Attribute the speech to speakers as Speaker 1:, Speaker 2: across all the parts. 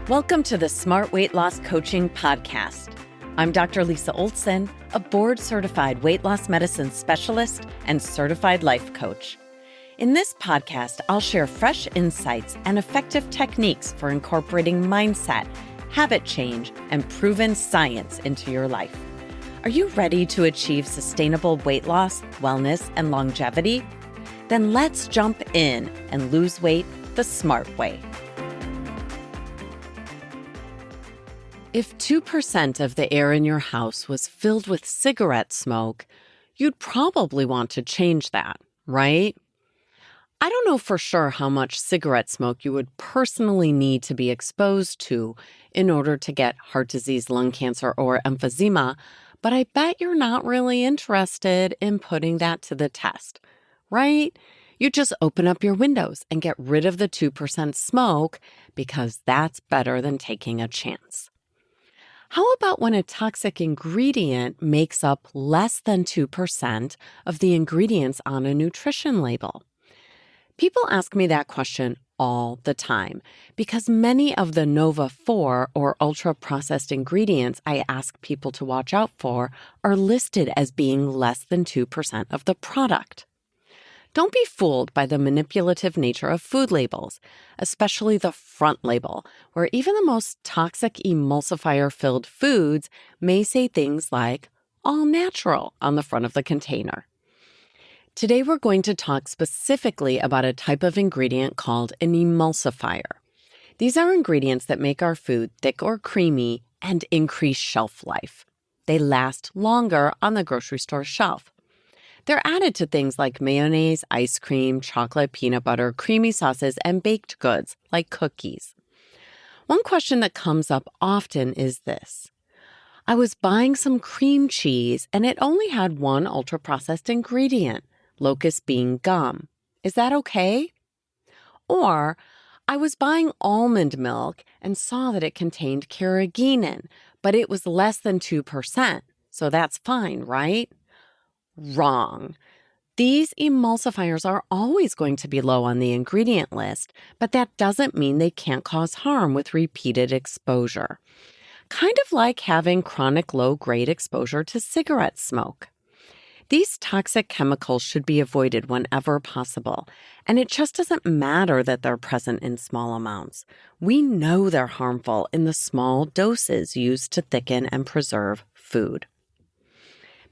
Speaker 1: Welcome to the Smart Weight Loss Coaching Podcast. I'm Dr. Lisa Olson, a board-certified weight loss medicine specialist and certified life coach. In this podcast, I'll share fresh insights and effective techniques for incorporating mindset, habit change, and proven science into your life. Are you ready to achieve sustainable weight loss, wellness, and longevity? Then let's jump in and lose weight the smart way. If 2% of the air in your house was filled with cigarette smoke, you'd probably want to change that, right? I don't know for sure how much cigarette smoke you would personally need to be exposed to in order to get heart disease, lung cancer, or emphysema, but I bet you're not really interested in putting that to the test, right? You just open up your windows and get rid of the 2% smoke because that's better than taking a chance. How about when a toxic ingredient makes up less than 2% of the ingredients on a nutrition label? People ask me that question all the time because many of the Nova 4 or ultra-processed ingredients I ask people to watch out for are listed as being less than 2% of the product. Don't be fooled by the manipulative nature of food labels, especially the front label, where even the most toxic emulsifier-filled foods may say things like all natural on the front of the container. Today, we're going to talk specifically about a type of ingredient called an emulsifier. These are ingredients that make our food thick or creamy and increase shelf life. They last longer on the grocery store shelf. They're added to things like mayonnaise, ice cream, chocolate, peanut butter, creamy sauces, and baked goods like cookies. One question that comes up often is this. I was buying some cream cheese and it only had one ultra-processed ingredient, locust bean gum. Is that okay? Or, I was buying almond milk and saw that it contained carrageenan, but it was less than 2%, so that's fine, right? Wrong. These emulsifiers are always going to be low on the ingredient list, but that doesn't mean they can't cause harm with repeated exposure. Kind of like having chronic low-grade exposure to cigarette smoke. These toxic chemicals should be avoided whenever possible, and it just doesn't matter that they're present in small amounts. We know they're harmful in the small doses used to thicken and preserve food.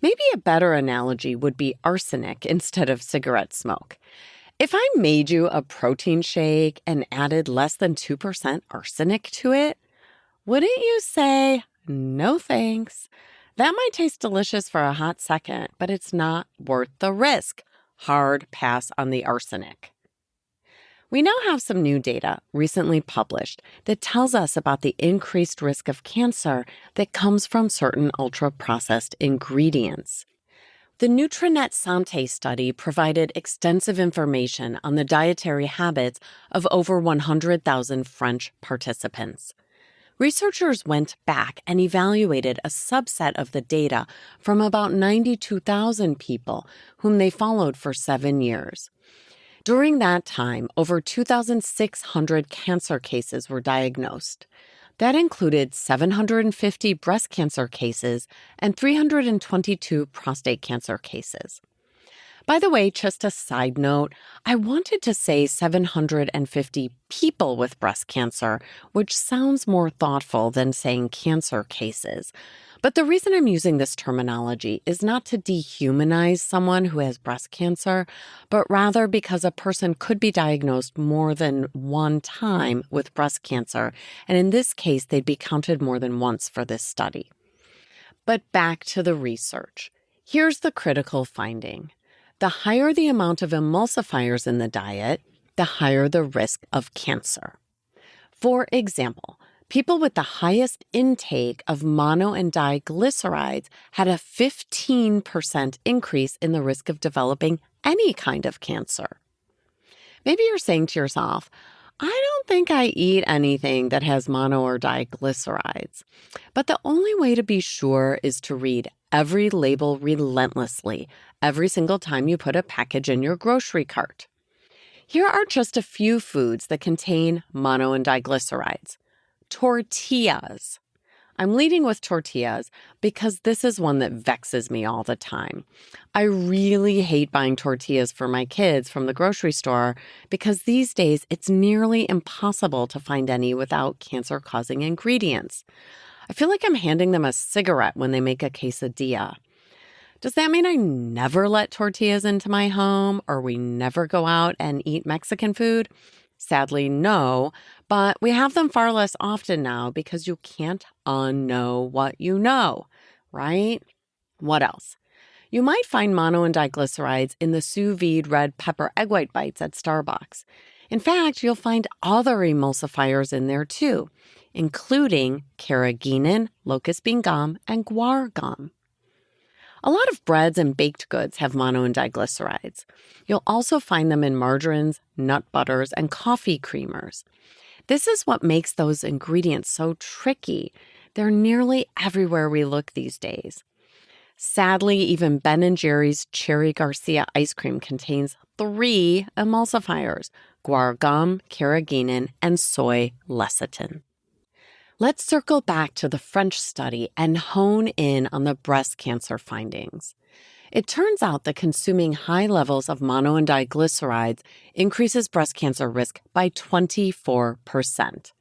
Speaker 1: Maybe a better analogy would be arsenic instead of cigarette smoke. If I made you a protein shake and added less than 2% arsenic to it, wouldn't you say, no thanks? That might taste delicious for a hot second, but it's not worth the risk. Hard pass on the arsenic. We now have some new data recently published that tells us about the increased risk of cancer that comes from certain ultra-processed ingredients. The Nutrinet Santé study provided extensive information on the dietary habits of over 100,000 French participants. Researchers went back and evaluated a subset of the data from about 92,000 people whom they followed for 7 years. During that time, over 2,600 cancer cases were diagnosed. That included 750 breast cancer cases and 322 prostate cancer cases. By the way, just a side note, I wanted to say 750 people with breast cancer, which sounds more thoughtful than saying cancer cases. But the reason I'm using this terminology is not to dehumanize someone who has breast cancer, but rather because a person could be diagnosed more than one time with breast cancer, and in this case, they'd be counted more than once for this study. But back to the research. Here's the critical finding. The higher the amount of emulsifiers in the diet, the higher the risk of cancer. For example, people with the highest intake of mono and diglycerides had a 15% increase in the risk of developing any kind of cancer. Maybe you're saying to yourself, I don't think I eat anything that has mono or diglycerides. But the only way to be sure is to read every label relentlessly every single time you put a package in your grocery cart. Here are just a few foods that contain mono and diglycerides: Tortillas. I'm leading with tortillas because this is one that vexes me all the time. I really hate buying tortillas for my kids from the grocery store because these days it's nearly impossible to find any without cancer-causing ingredients. I feel like I'm handing them a cigarette when they make a quesadilla. Does that mean I never let tortillas into my home or we never go out and eat Mexican food? Sadly, no, but we have them far less often now because you can't unknow what you know, right? What else? You might find mono and diglycerides in the sous vide red pepper egg white bites at Starbucks. In fact, you'll find other emulsifiers in there too, including carrageenan, locust bean gum, and guar gum. A lot of breads and baked goods have mono and diglycerides. You'll also find them in margarines, nut butters, and coffee creamers. This is what makes those ingredients so tricky. They're nearly everywhere we look these days. Sadly, even Ben & Jerry's Cherry Garcia ice cream contains 3 emulsifiers: guar gum, carrageenan, and soy lecithin. Let's circle back to the French study and hone in on the breast cancer findings. It turns out that consuming high levels of mono and diglycerides increases breast cancer risk by 24%.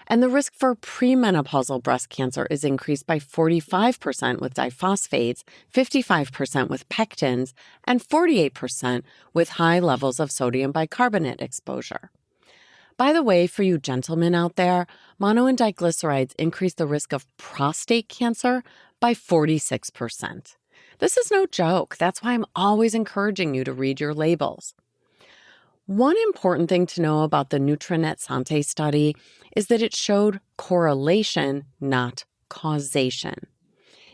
Speaker 1: And the risk for premenopausal breast cancer is increased by 45% with diphosphates, 55% with pectins, and 48% with high levels of sodium bicarbonate exposure. By the way, for you gentlemen out there, mono and diglycerides increase the risk of prostate cancer by 46%. This is no joke. That's why I'm always encouraging you to read your labels. One important thing to know about the Nutrinet Santé study is that it showed correlation, not causation.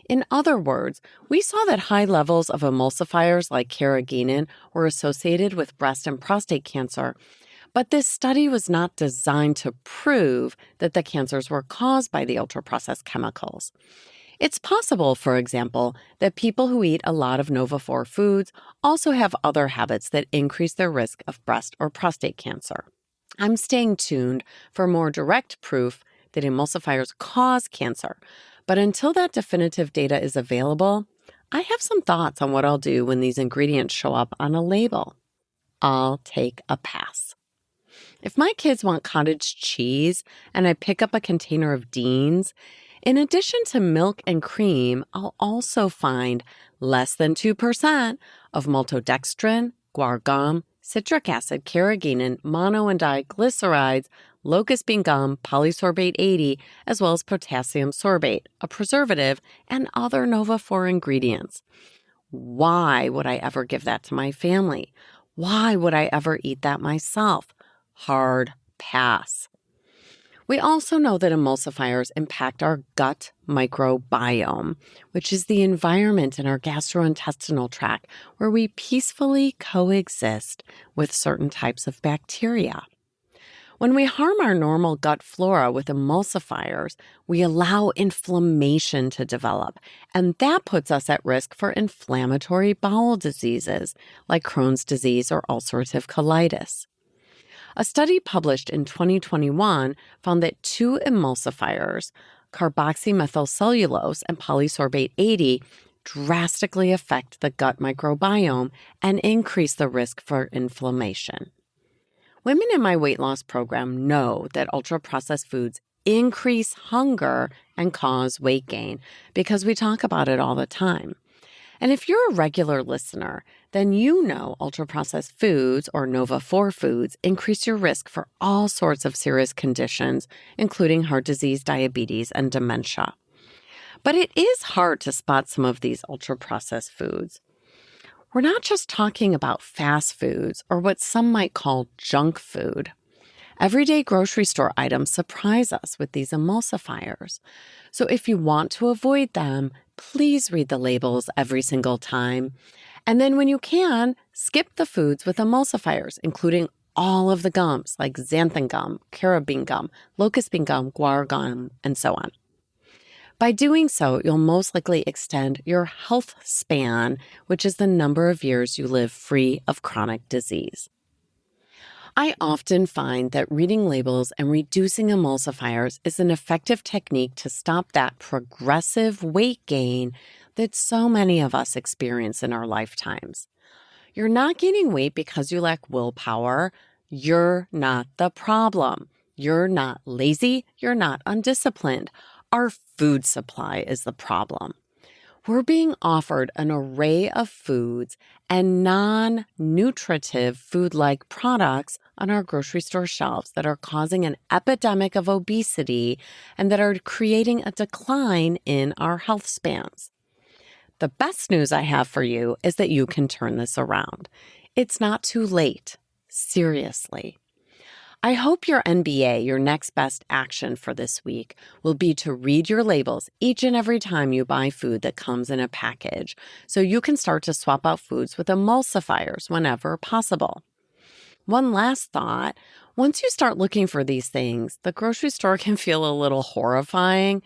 Speaker 1: In other words, we saw that high levels of emulsifiers like carrageenan were associated with breast and prostate cancer, but this study was not designed to prove that the cancers were caused by the ultra-processed chemicals. It's possible, for example, that people who eat a lot of Nova-4 foods also have other habits that increase their risk of breast or prostate cancer. I'm staying tuned for more direct proof that emulsifiers cause cancer, but until that definitive data is available, I have some thoughts on what I'll do when these ingredients show up on a label. I'll take a pass. If my kids want cottage cheese and I pick up a container of Dean's, in addition to milk and cream, I'll also find less than 2% of maltodextrin, guar gum, citric acid, carrageenan, mono and diglycerides, locust bean gum, polysorbate 80, as well as potassium sorbate, a preservative, and other Nova-4 ingredients. Why would I ever give that to my family? Why would I ever eat that myself? Hard pass. We also know that emulsifiers impact our gut microbiome, which is the environment in our gastrointestinal tract where we peacefully coexist with certain types of bacteria. When we harm our normal gut flora with emulsifiers, we allow inflammation to develop, and that puts us at risk for inflammatory bowel diseases like Crohn's disease or ulcerative colitis. A study published in 2021 found that 2 emulsifiers, carboxymethylcellulose and polysorbate 80, drastically affect the gut microbiome and increase the risk for inflammation. Women in my weight loss program know that ultra-processed foods increase hunger and cause weight gain because we talk about it all the time. And if you're a regular listener, then you know ultra-processed foods or Nova-4 foods increase your risk for all sorts of serious conditions, including heart disease, diabetes, and dementia. But it is hard to spot some of these ultra-processed foods. We're not just talking about fast foods or what some might call junk food. Everyday grocery store items surprise us with these emulsifiers. So if you want to avoid them, please read the labels every single time. And then when you can, skip the foods with emulsifiers, including all of the gums like xanthan gum, carrageenan gum, locust bean gum, guar gum, and so on. By doing so, you'll most likely extend your health span, which is the number of years you live free of chronic disease. I often find that reading labels and reducing emulsifiers is an effective technique to stop that progressive weight gain that so many of us experience in our lifetimes. You're not gaining weight because you lack willpower. You're not the problem. You're not lazy. You're not undisciplined. Our food supply is the problem. We're being offered an array of foods and non-nutritive food-like products on our grocery store shelves that are causing an epidemic of obesity and that are creating a decline in our health spans. The best news I have for you is that you can turn this around. It's not too late. Seriously. I hope your NBA, your next best action for this week, will be to read your labels each and every time you buy food that comes in a package, so you can start to swap out foods with emulsifiers whenever possible. One last thought, once you start looking for these things, the grocery store can feel a little horrifying.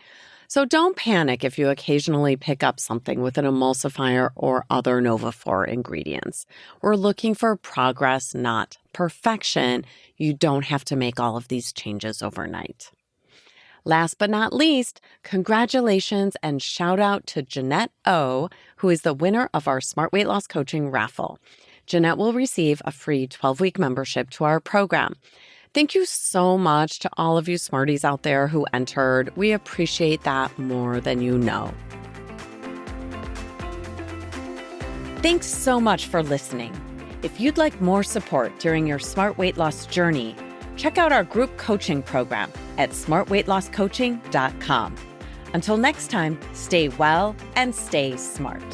Speaker 1: So don't panic if you occasionally pick up something with an emulsifier or other Nova-4 ingredients. We're looking for progress, not perfection. You don't have to make all of these changes overnight. Last but not least, congratulations and shout out to Jeanette O, who is the winner of our Smart Weight Loss Coaching raffle. Jeanette will receive a free 12-week membership to our program. Thank you so much to all of you Smarties out there who entered. We appreciate that more than you know. Thanks so much for listening. If you'd like more support during your smart weight loss journey, check out our group coaching program at smartweightlosscoaching.com. Until next time, stay well and stay smart.